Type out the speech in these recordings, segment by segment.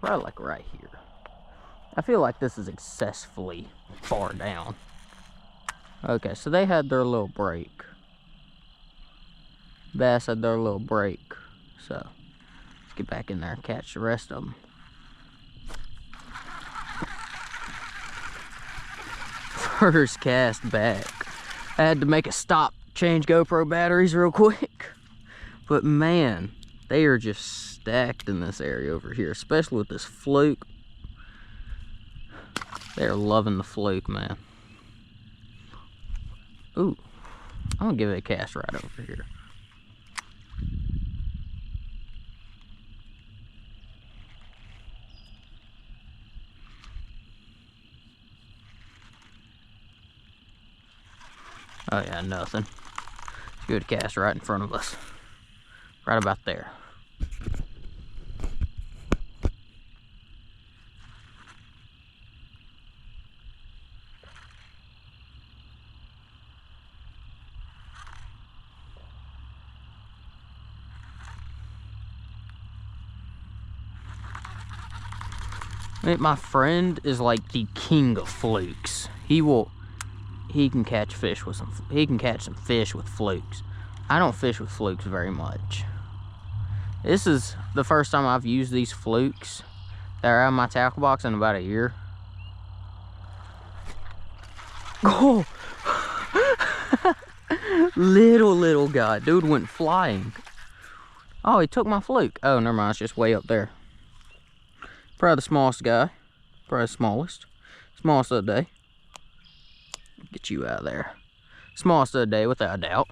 Probably like right here. I feel like this is excessively far down. Okay, so they had their little break. Bass had their little break. So let's get back in there and catch the rest of them. First cast back. I had to make a stop, change GoPro batteries real quick. But man, they are just stacked in this area over here, especially with this fluke. They're loving the fluke, man. Ooh, I'm gonna give it a cast right over here. Oh yeah, nothing. Good cast right in front of us. Right about there. My friend is like the king of flukes. He can catch fish with some fish with flukes. I don't fish with flukes very much. This is the first time I've used these flukes that are out of my tackle box in about a year. Oh! little guy. Dude went flying. Oh, he took my fluke. Oh, never mind. It's just way up there. Probably the smallest guy. Probably the smallest. Smallest of the day. Get you out of there. Smallest of the day, without a doubt.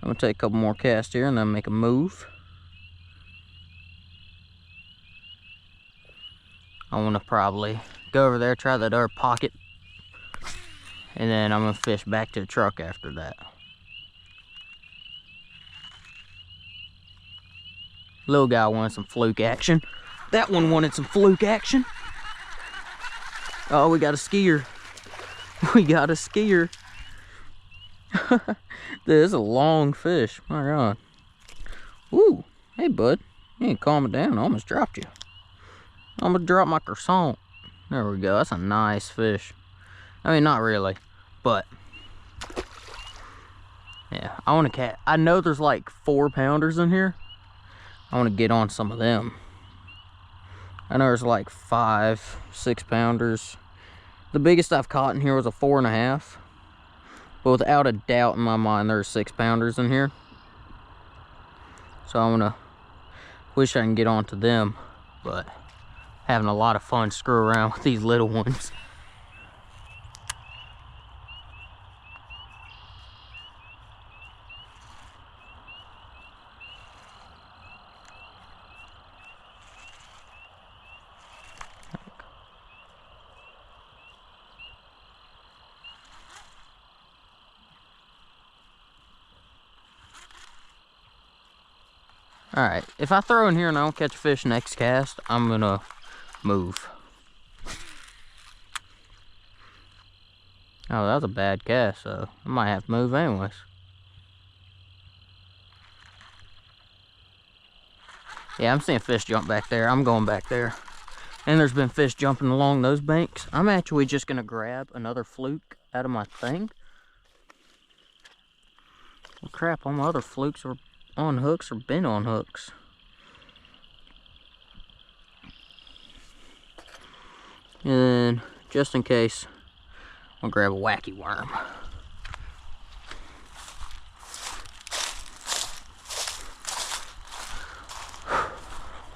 I'm gonna take a couple more casts here and then make a move. I wanna probably go over there, try that other pocket, and then I'm gonna fish back to the truck after that. Little guy wanted some fluke action. That one wanted some fluke action. Oh, we got a skier. We got a skier. This is a long fish. My God. Ooh, hey bud. You ain't calm it down. I almost dropped you. I almost dropped my croissant. There we go. That's a nice fish. I mean, not really, but yeah, I want to catch. I know there's like 4-pounders in here. I want to get on some of them. I know there's like 5, 6-pounders. The biggest I've caught in here was a 4.5. But without a doubt in my mind, there's 6-pounders in here. So I'm gonna wish I can get onto them, but having a lot of fun screwing around with these little ones. Alright, if I throw in here and I don't catch a fish next cast, I'm gonna move. Oh, that was a bad cast, so I might have to move anyways. Yeah, I'm seeing fish jump back there. I'm going back there. And there's been fish jumping along those banks. I'm actually just gonna grab another fluke out of my thing. Well, crap, all my other flukes are on hooks or been on hooks. And then, just in case, I'll grab a wacky worm.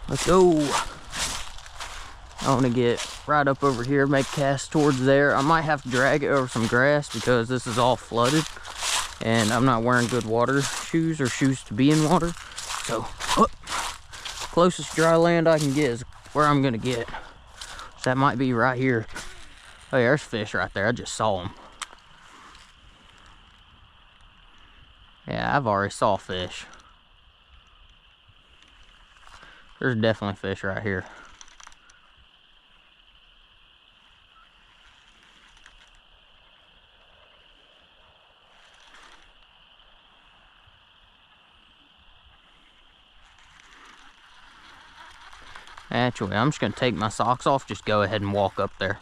Let's go. I want to get right up over here, make a cast towards there. I might have to drag it over some grass because this is all flooded. And I'm not wearing good water shoes or shoes to be in water. So, closest dry land I can get is where I'm going to get. So that might be right here. Oh yeah, there's fish right there. I just saw them. Yeah, I've already saw fish. There's definitely fish right here. Actually, I'm just gonna take my socks off, just go ahead and walk up there.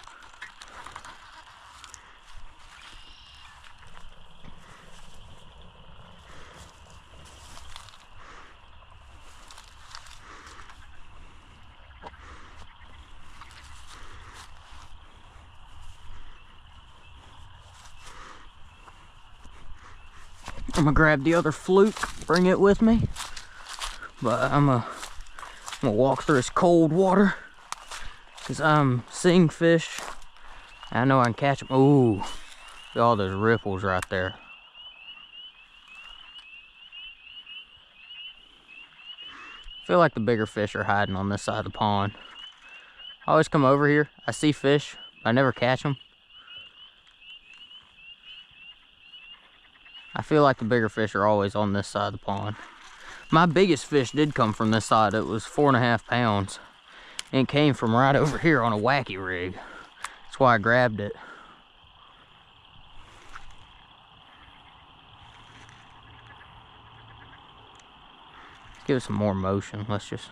I'm gonna grab the other fluke, bring it with me. But I'm gonna walk through this cold water because I'm seeing fish. I know I can catch them. Ooh, look at all those ripples right there. I feel like the bigger fish are hiding on this side of the pond. I always come over here, I see fish, but I never catch them. I feel like the bigger fish are always on this side of the pond. My biggest fish did come from this side. It was 4.5 pounds. And it came from right over here on a wacky rig. That's why I grabbed it. Let's give it some more motion. Let's just,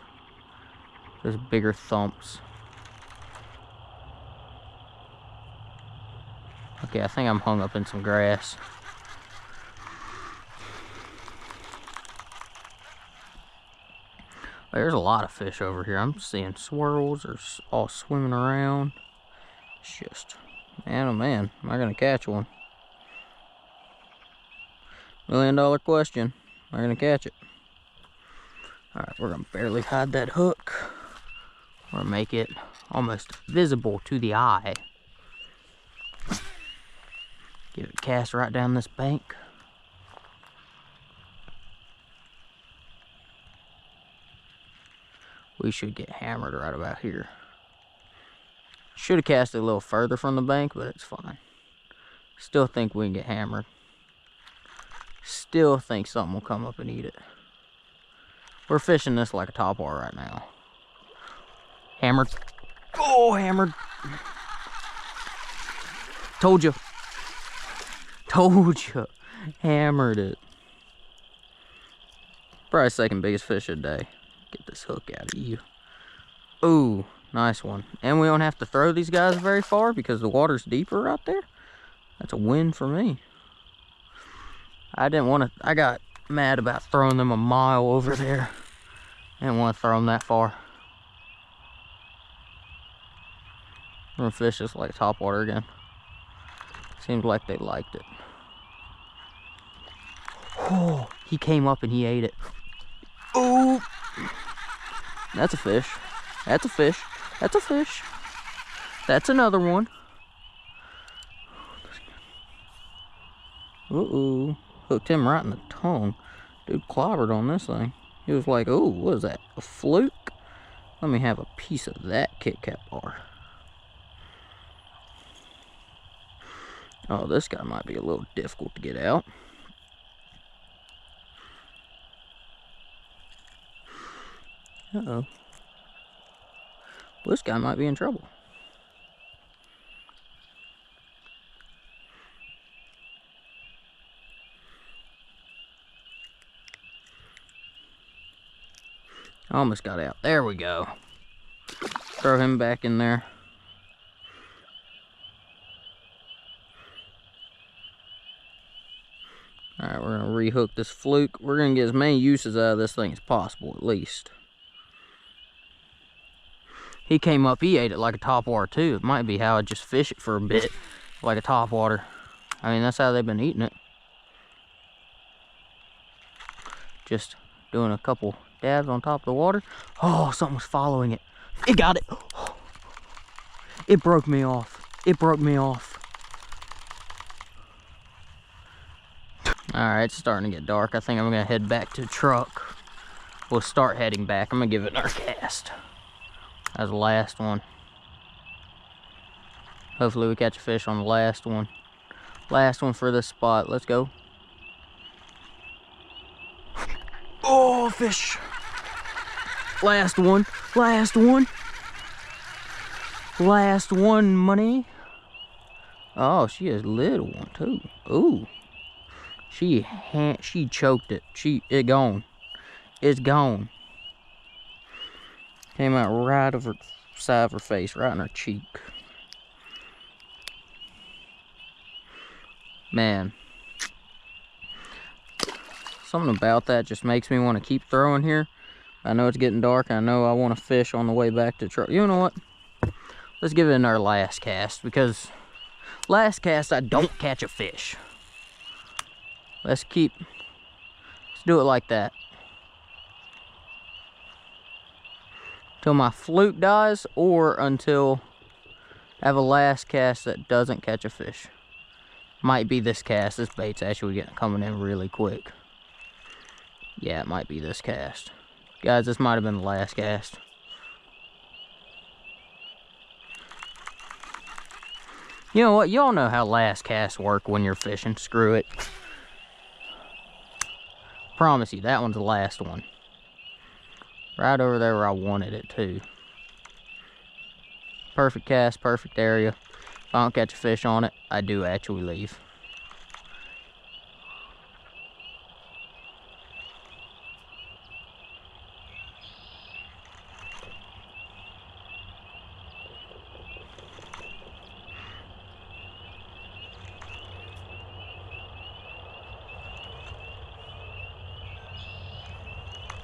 those bigger thumps. Okay, I think I'm hung up in some grass. There's a lot of fish over here. I'm seeing swirls. They're all swimming around. It's just, man, oh man, am I gonna catch one? $1 million question. Am I gonna catch it? All right, we're gonna barely hide that hook, or make it almost visible to the eye. Give it a cast right down this bank. We should get hammered right about here. Should have cast it a little further from the bank, but it's fine. Still think we can get hammered. Still think something will come up and eat it. We're fishing this like a topwater right now. Hammered. Oh, hammered. Told you. Told you. Hammered it. Probably second biggest fish of the day. Get this hook out of you. Ooh, nice one. And we don't have to throw these guys very far because the water's deeper out there. That's a win for me. I didn't want to, I got mad about throwing them a mile over there. I didn't want to throw them that far. We're gonna fish this like topwater again. Seems like they liked it. Oh, he came up and he ate it. Oh, that's a fish. That's a fish. That's a fish. That's another one. Uh-oh. Hooked him right in the tongue. Dude clobbered on this thing. He was like, oh, what is that? A fluke? Let me have a piece of that Kit Kat bar. Oh, this guy might be a little difficult to get out. Uh-oh. Well, this guy might be in trouble. Almost got out. There we go. Throw him back in there. Alright, we're going to rehook this fluke. We're going to get as many uses out of this thing as possible, at least. He came up, he ate it like a topwater too. It might be how I just fish it for a bit, like a topwater. I mean, that's how they've been eating it. Just doing a couple dabs on top of the water. Oh, something was following it. It got it. It broke me off. It broke me off. Alright, it's starting to get dark. I think I'm going to head back to the truck. We'll start heading back. I'm going to give it another cast. That was the last one. Hopefully we catch a fish on the last one. Last one for this spot. Let's go. Oh, fish. Last one. Last one. Last one, money. Oh, she is a little one too. Ooh. She choked it. It gone. It's gone. Came out right of her side of her face, right in her cheek. Man, something about that just makes me want to keep throwing here. I know it's getting dark. I know I want to fish on the way back to the truck. You know what? Let's give it our last cast, because last cast I don't catch a fish. Let's do it like that. Till my fluke dies, or until I have a last cast that doesn't catch a fish. Might be this cast. This bait's actually coming in really quick. Yeah, it might be this cast. Guys, this might have been the last cast. You know what? Y'all know how last casts work when you're fishing. Screw it. Promise you, that one's the last one. Right over there where I wanted it too. Perfect cast, perfect area. If I don't catch a fish on it, I do actually leave.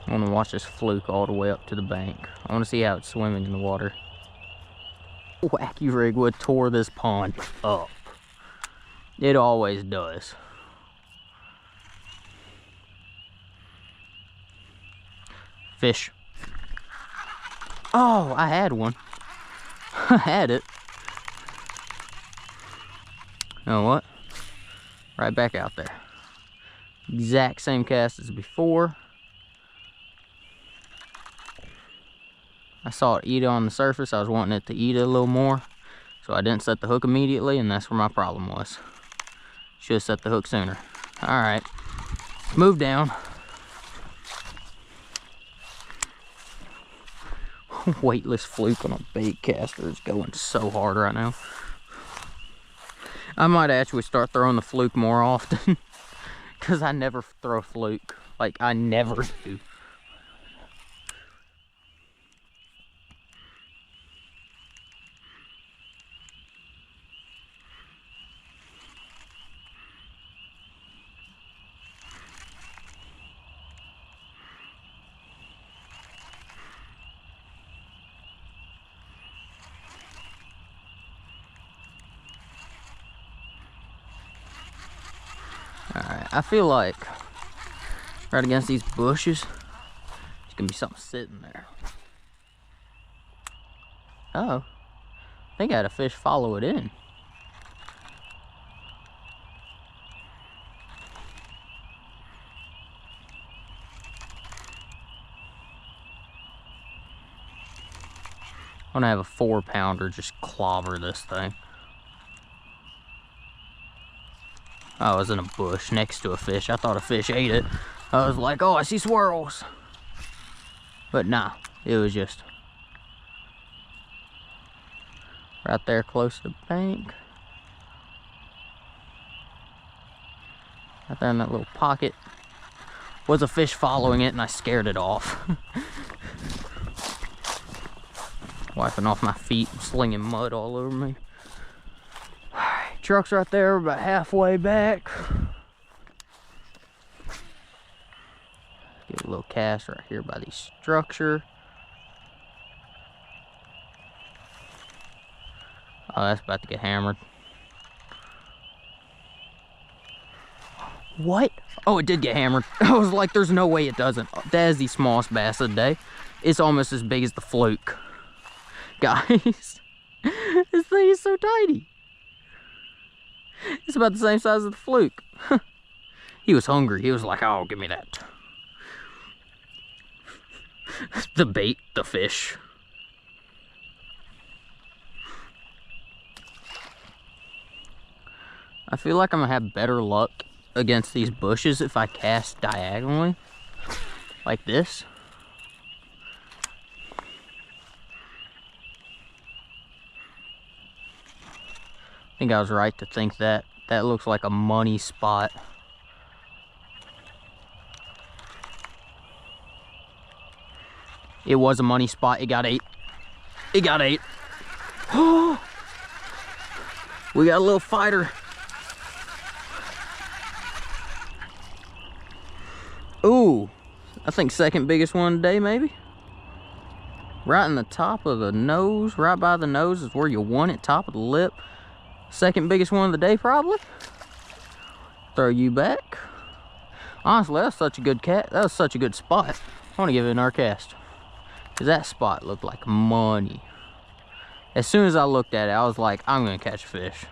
I want to watch this fluke all the way up to the bank. I want to see how it's swimming in the water. Wacky rig would tore this pond up. It always does. Fish. Oh, I had one. I had it. You know what? Right back out there. Exact same cast as before. I saw it eat it on the surface. I was wanting it to eat it a little more, so I didn't set the hook immediately, and that's where my problem was. Should have set the hook sooner. All right, move down. Weightless fluke on a bait caster is going so hard right now. I might actually start throwing the fluke more often, because I never throw fluke. Like, I never do. Alright, I feel like right against these bushes, there's gonna be something sitting there. Oh, I think I had a fish follow it in. I'm gonna have a 4-pounder just clobber this thing. I was in a bush next to a fish. I thought a fish ate it. I was like, oh, I see swirls. But nah, it was just right there close to the bank. Right there in that little pocket. Was a fish following it and I scared it off. Wiping off my feet, slinging mud all over me. Truck's right there, about halfway back. Get a little cast right here by the structure. Oh, that's about to get hammered. What? Oh, it did get hammered. I was like, there's no way it doesn't. That is the smallest bass of the day. It's almost as big as the fluke. Guys, this thing is so tiny. It's about the same size as the fluke. He was hungry. He was like, oh, give me that. The bait, the fish. I feel like I'm gonna have better luck against these bushes if I cast diagonally, like this. I think I was right to think that. That looks like a money spot. It was a money spot. It got 8. It got 8. We got a little fighter. Ooh, I think second biggest one today, maybe. Right in the top of the nose, right by the nose is where you want it, top of the lip. Second biggest one of the day, probably. Throw you back. Honestly, that's such a good cat. That was such a good spot. I want to give it another cast, because that spot looked like money. As soon as I looked at it, I was like, I'm gonna catch a fish.